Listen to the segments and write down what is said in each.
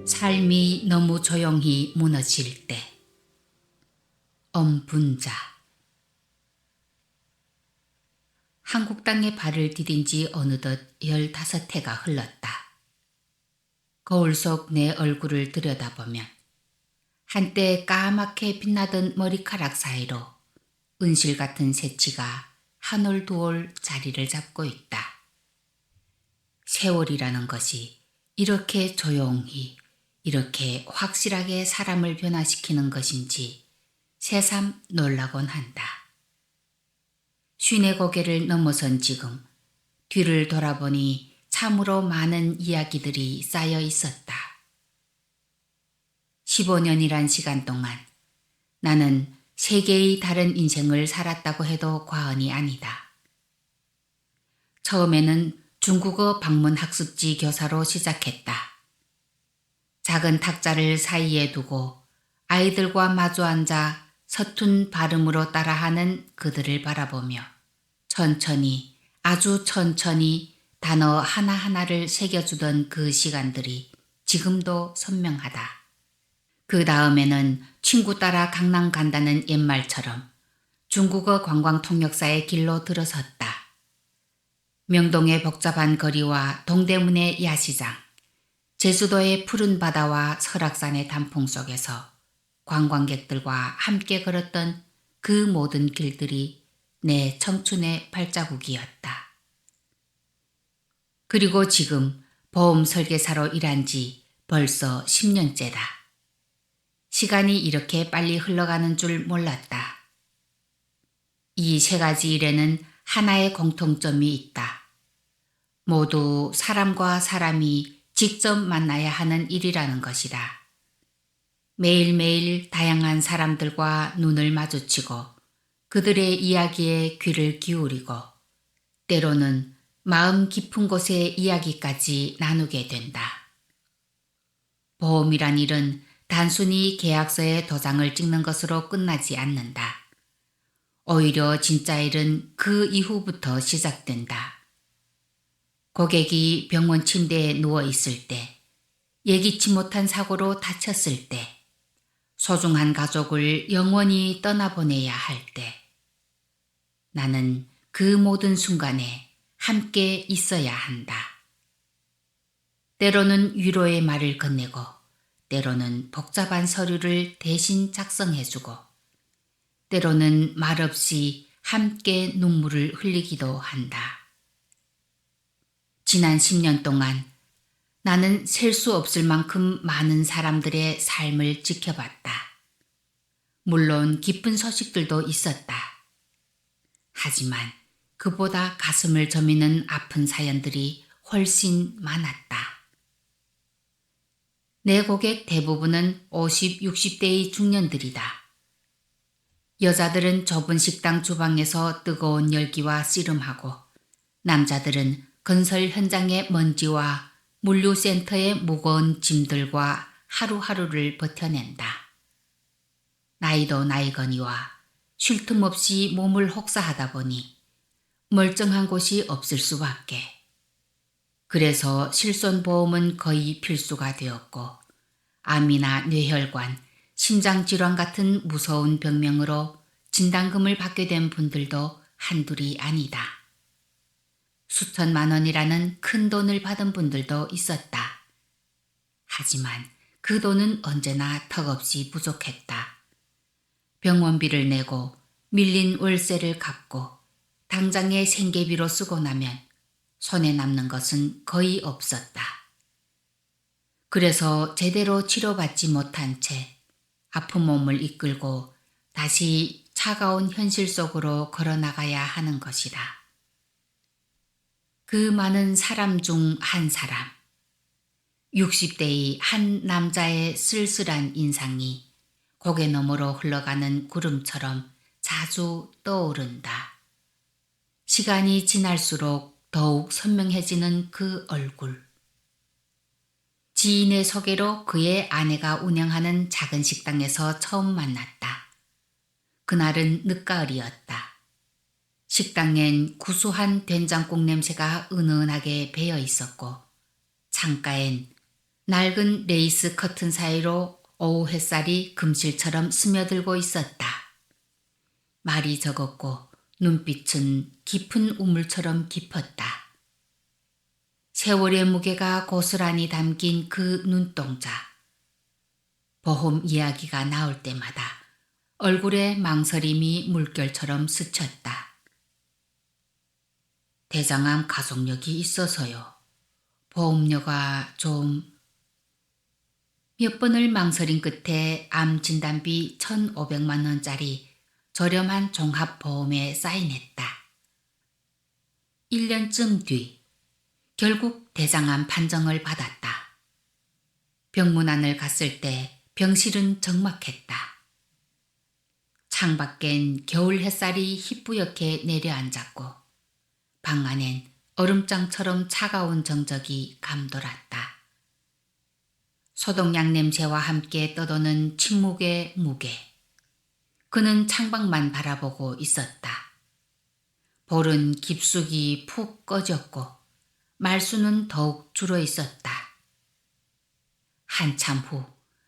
삶이 너무 조용히 무너질 때. 엄분자. 한국 땅에 발을 디딘 지 어느덧 15해가 흘렀다. 거울 속 내 얼굴을 들여다보면 한때 까맣게 빛나던 머리카락 사이로 은실 같은 새치가 한 올 두 올 자리를 잡고 있다. 세월이라는 것이 이렇게 조용히, 이렇게 확실하게 사람을 변화시키는 것인지 새삼 놀라곤 한다. 쉰의 고개를 넘어선 지금 뒤를 돌아보니 참으로 많은 이야기들이 쌓여 있었다. 15년이란 시간 동안 나는 세 개의 다른 인생을 살았다고 해도 과언이 아니다. 처음에는 중국어 방문 학습지 교사로 시작했다. 작은 탁자를 사이에 두고 아이들과 마주 앉아 서툰 발음으로 따라하는 그들을 바라보며 천천히, 아주 천천히 단어 하나하나를 새겨주던 그 시간들이 지금도 선명하다. 그 다음에는 친구 따라 강남 간다는 옛말처럼 중국어 관광통역사의 길로 들어섰다. 명동의 복잡한 거리와 동대문의 야시장, 제주도의 푸른 바다와 설악산의 단풍 속에서 관광객들과 함께 걸었던 그 모든 길들이 내 청춘의 발자국이었다. 그리고 지금 보험 설계사로 일한 지 벌써 10년째다. 시간이 이렇게 빨리 흘러가는 줄 몰랐다. 이 세 가지 일에는 하나의 공통점이 있다. 모두 사람과 사람이 직접 만나야 하는 일이라는 것이다. 매일매일 다양한 사람들과 눈을 마주치고 그들의 이야기에 귀를 기울이고 때로는 마음 깊은 곳의 이야기까지 나누게 된다. 보험이란 일은 단순히 계약서에 도장을 찍는 것으로 끝나지 않는다. 오히려 진짜 일은 그 이후부터 시작된다. 고객이 병원 침대에 누워 있을 때, 예기치 못한 사고로 다쳤을 때, 소중한 가족을 영원히 떠나보내야 할 때, 나는 그 모든 순간에 함께 있어야 한다. 때로는 위로의 말을 건네고, 때로는 복잡한 서류를 대신 작성해주고, 때로는 말없이 함께 눈물을 흘리기도 한다. 지난 10년 동안 나는 셀 수 없을 만큼 많은 사람들의 삶을 지켜봤다. 물론 기쁜 소식들도 있었다. 하지만 그보다 가슴을 저미는 아픈 사연들이 훨씬 많았다. 내 고객 대부분은 50, 60대의 중년들이다. 여자들은 좁은 식당 주방에서 뜨거운 열기와 씨름하고 남자들은 건설 현장의 먼지와 물류센터의 무거운 짐들과 하루하루를 버텨낸다. 나이도 나이거니와 쉴 틈 없이 몸을 혹사하다 보니 멀쩡한 곳이 없을 수밖에. 그래서 실손보험은 거의 필수가 되었고 암이나 뇌혈관, 심장질환 같은 무서운 병명으로 진단금을 받게 된 분들도 한둘이 아니다. 수천만 원이라는 큰 돈을 받은 분들도 있었다. 하지만 그 돈은 언제나 턱없이 부족했다. 병원비를 내고 밀린 월세를 갚고 당장의 생계비로 쓰고 나면 손에 남는 것은 거의 없었다. 그래서 제대로 치료받지 못한 채 아픈 몸을 이끌고 다시 차가운 현실 속으로 걸어나가야 하는 것이다. 그 많은 사람 중 한 사람, 60대의 한 남자의 쓸쓸한 인상이 고개 너머로 흘러가는 구름처럼 자주 떠오른다. 시간이 지날수록 더욱 선명해지는 그 얼굴. 지인의 소개로 그의 아내가 운영하는 작은 식당에서 처음 만났다. 그날은 늦가을이었다. 식당엔 구수한 된장국 냄새가 은은하게 배어 있었고 창가엔 낡은 레이스 커튼 사이로 오후 햇살이 금실처럼 스며들고 있었다. 말이 적었고 눈빛은 깊은 우물처럼 깊었다. 세월의 무게가 고스란히 담긴 그 눈동자. 보험 이야기가 나올 때마다 얼굴에 망설임이 물결처럼 스쳤다. 대장암 가족력이 있어서요. 보험료가 좀... 몇 번을 망설인 끝에 암 진단비 1,500만 원짜리 저렴한 종합보험에 사인했다. 1년쯤 뒤 결국 대장암 판정을 받았다. 병문안을 갔을 때 병실은 적막했다. 창밖엔 겨울 햇살이 희뿌옇게 내려앉았고 방 안엔 얼음장처럼 차가운 정적이 감돌았다. 소독약 냄새와 함께 떠도는 침묵의 무게. 그는 창밖만 바라보고 있었다. 볼은 깊숙이 푹 꺼졌고 말수는 더욱 줄어 있었다. 한참 후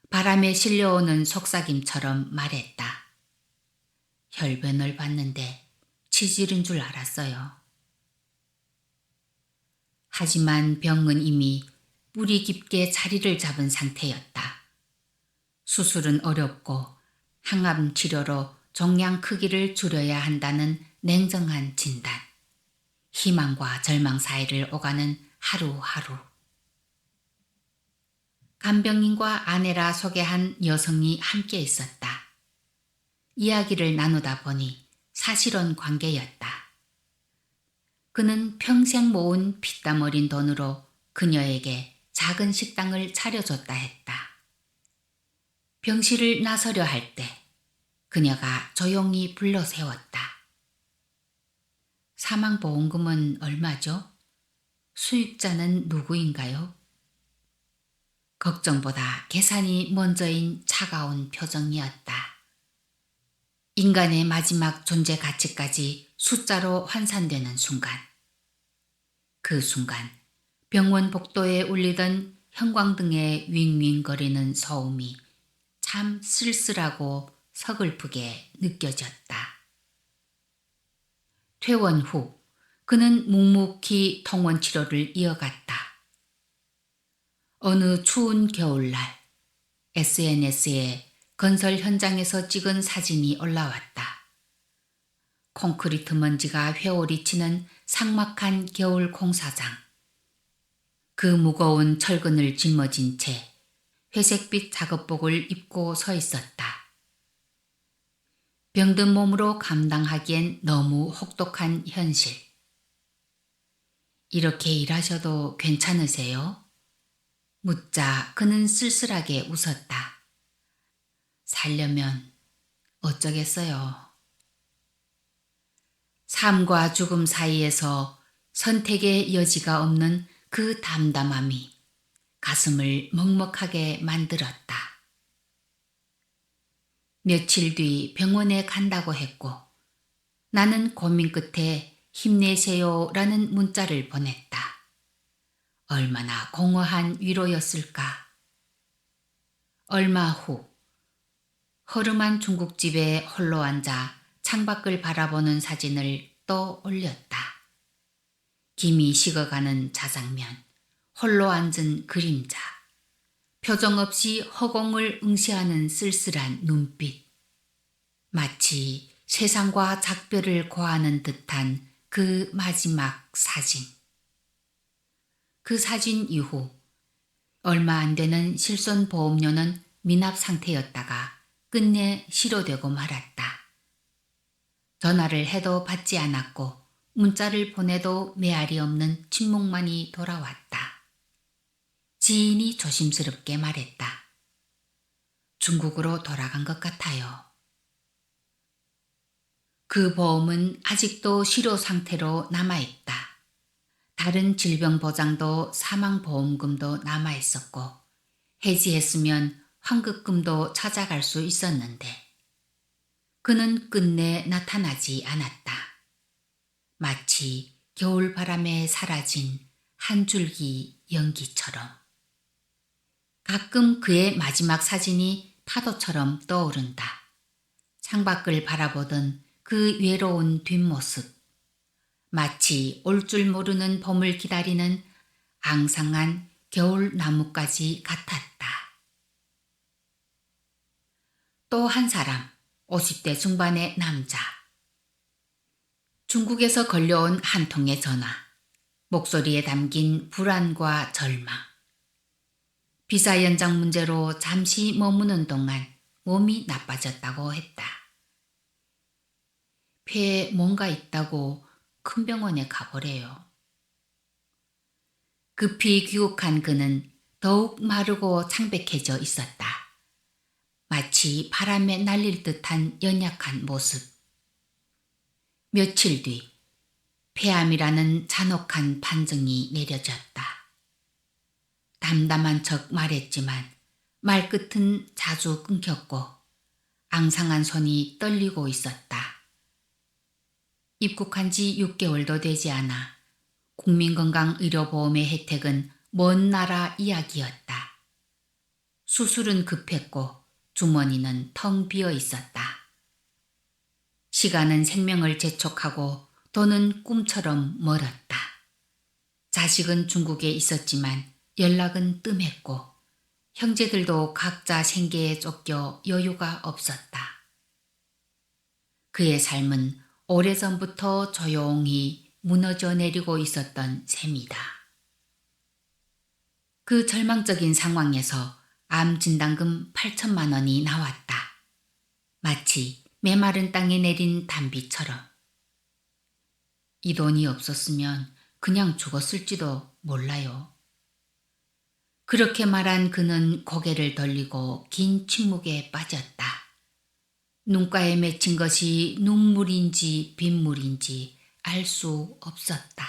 바람에 실려오는 속삭임처럼 말했다. 혈변을 봤는데 치질인 줄 알았어요. 하지만 병은 이미 뿌리 깊게 자리를 잡은 상태였다. 수술은 어렵고 항암 치료로 종양 크기를 줄여야 한다는 냉정한 진단. 희망과 절망 사이를 오가는 하루하루. 간병인과 아내라 소개한 여성이 함께 있었다. 이야기를 나누다 보니 사실혼 관계였다. 그는 평생 모은 피땀 어린 돈으로 그녀에게 작은 식당을 차려줬다 했다. 병실을 나서려 할 때 그녀가 조용히 불러 세웠다. 사망보험금은 얼마죠? 수익자는 누구인가요? 걱정보다 계산이 먼저인 차가운 표정이었다. 인간의 마지막 존재 가치까지 숫자로 환산되는 순간. 그 순간 병원 복도에 울리던 형광등의 윙윙거리는 소음이 참 쓸쓸하고 서글프게 느껴졌다. 퇴원 후 그는 묵묵히 통원 치료를 이어갔다. 어느 추운 겨울날 SNS에 건설 현장에서 찍은 사진이 올라왔다. 콘크리트 먼지가 회오리 치는 삭막한 겨울 공사장. 그 무거운 철근을 짊어진 채 회색빛 작업복을 입고 서 있었다. 병든 몸으로 감당하기엔 너무 혹독한 현실. 이렇게 일하셔도 괜찮으세요? 묻자 그는 쓸쓸하게 웃었다. 살려면 어쩌겠어요. 삶과 죽음 사이에서 선택의 여지가 없는 그 담담함이 가슴을 먹먹하게 만들었다. 며칠 뒤 병원에 간다고 했고 나는 고민 끝에 힘내세요라는 문자를 보냈다. 얼마나 공허한 위로였을까. 얼마 후 허름한 중국집에 홀로 앉아 창밖을 바라보는 사진을 또 올렸다. 김이 식어가는 자장면, 홀로 앉은 그림자, 표정 없이 허공을 응시하는 쓸쓸한 눈빛. 마치 세상과 작별을 고하는 듯한 그 마지막 사진. 그 사진 이후 얼마 안 되는 실손보험료는 미납 상태였다가 끝내 실효되고 말았다. 전화를 해도 받지 않았고 문자를 보내도 메아리 없는 침묵만이 돌아왔다. 지인이 조심스럽게 말했다. 중국으로 돌아간 것 같아요. 그 보험은 아직도 실효 상태로 남아있다. 다른 질병 보장도 사망보험금도 남아있었고 해지했으면 환급금도 찾아갈 수 있었는데 그는 끝내 나타나지 않았다. 마치 겨울바람에 사라진 한 줄기 연기처럼. 가끔 그의 마지막 사진이 파도처럼 떠오른다. 창밖을 바라보던 그 외로운 뒷모습. 마치 올 줄 모르는 봄을 기다리는 앙상한 겨울 나뭇가지 같았다. 또 한 사람, 50대 중반의 남자. 중국에서 걸려온 한 통의 전화. 목소리에 담긴 불안과 절망. 비자 연장 문제로 잠시 머무는 동안 몸이 나빠졌다고 했다. 폐에 뭔가 있다고 큰 병원에 가보래요. 급히 귀국한 그는 더욱 마르고 창백해져 있었다. 마치 바람에 날릴 듯한 연약한 모습. 며칠 뒤 폐암이라는 잔혹한 판정이 내려졌다. 담담한 척 말했지만 말끝은 자주 끊겼고 앙상한 손이 떨리고 있었다. 입국한 지 6개월도 되지 않아 국민건강의료보험의 혜택은 먼 나라 이야기였다. 수술은 급했고 주머니는 텅 비어 있었다. 시간은 생명을 재촉하고 돈은 꿈처럼 멀었다. 자식은 중국에 있었지만 연락은 뜸했고 형제들도 각자 생계에 쫓겨 여유가 없었다. 그의 삶은 오래전부터 조용히 무너져 내리고 있었던 셈이다. 그 절망적인 상황에서 암 진단금 8천만 원이 나왔다. 마치 메마른 땅에 내린 단비처럼. 이 돈이 없었으면 그냥 죽었을지도 몰라요. 그렇게 말한 그는 고개를 돌리고 긴 침묵에 빠졌다. 눈가에 맺힌 것이 눈물인지 빗물인지 알 수 없었다.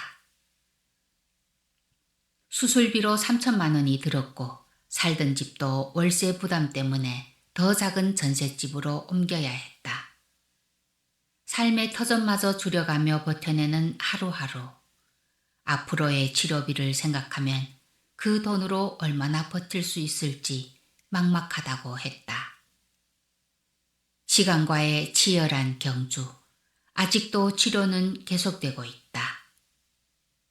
수술비로 3천만 원이 들었고 살던 집도 월세 부담 때문에 더 작은 전셋집으로 옮겨야 했다. 삶의 터전마저 줄여가며 버텨내는 하루하루. 앞으로의 치료비를 생각하면 그 돈으로 얼마나 버틸 수 있을지 막막하다고 했다. 시간과의 치열한 경주. 아직도 치료는 계속되고 있다.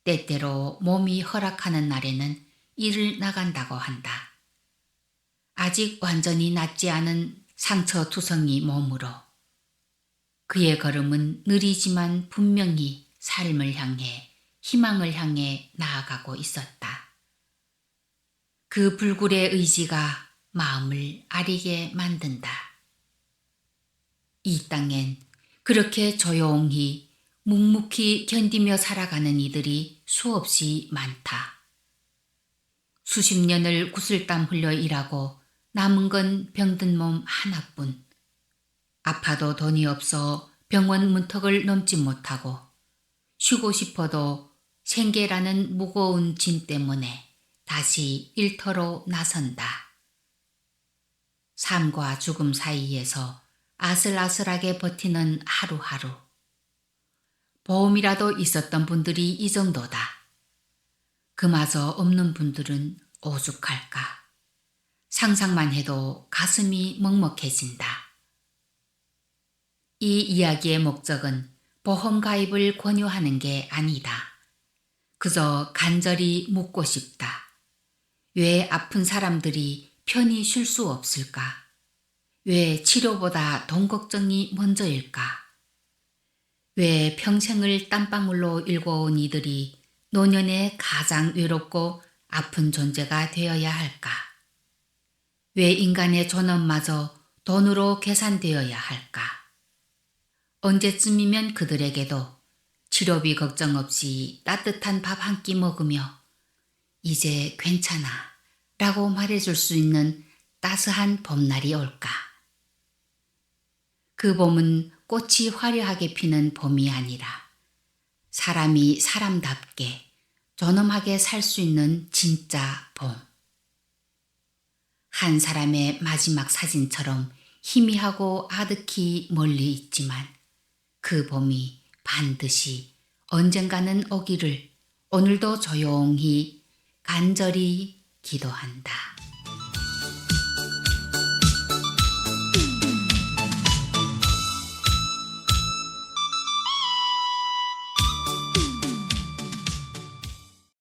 때때로 몸이 허락하는 날에는 일을 나간다고 한다. 아직 완전히 낫지 않은 상처투성이 몸으로. 그의 걸음은 느리지만 분명히 삶을 향해, 희망을 향해 나아가고 있었다. 그 불굴의 의지가 마음을 아리게 만든다. 이 땅엔 그렇게 조용히 묵묵히 견디며 살아가는 이들이 수없이 많다. 수십 년을 구슬땀 흘려 일하고 남은 건 병든 몸 하나뿐. 아파도 돈이 없어 병원 문턱을 넘지 못하고 쉬고 싶어도 생계라는 무거운 짐 때문에 다시 일터로 나선다. 삶과 죽음 사이에서 아슬아슬하게 버티는 하루하루. 보험이라도 있었던 분들이 이 정도다. 그마저 없는 분들은 오죽할까. 상상만 해도 가슴이 먹먹해진다. 이 이야기의 목적은 보험 가입을 권유하는 게 아니다. 그저 간절히 묻고 싶다. 왜 아픈 사람들이 편히 쉴 수 없을까? 왜 치료보다 돈 걱정이 먼저일까? 왜 평생을 땀방울로 일궈온 이들이 노년에 가장 외롭고 아픈 존재가 되어야 할까? 왜 인간의 존엄마저 돈으로 계산되어야 할까? 언제쯤이면 그들에게도 치료비 걱정 없이 따뜻한 밥 한 끼 먹으며 이제 괜찮아 라고 말해줄 수 있는 따스한 봄날이 올까? 그 봄은 꽃이 화려하게 피는 봄이 아니라 사람이 사람답게 존엄하게 살 수 있는 진짜 봄. 한 사람의 마지막 사진처럼 희미하고 아득히 멀리 있지만 그 봄이 반드시 언젠가는 오기를 오늘도 조용히 간절히 기도한다.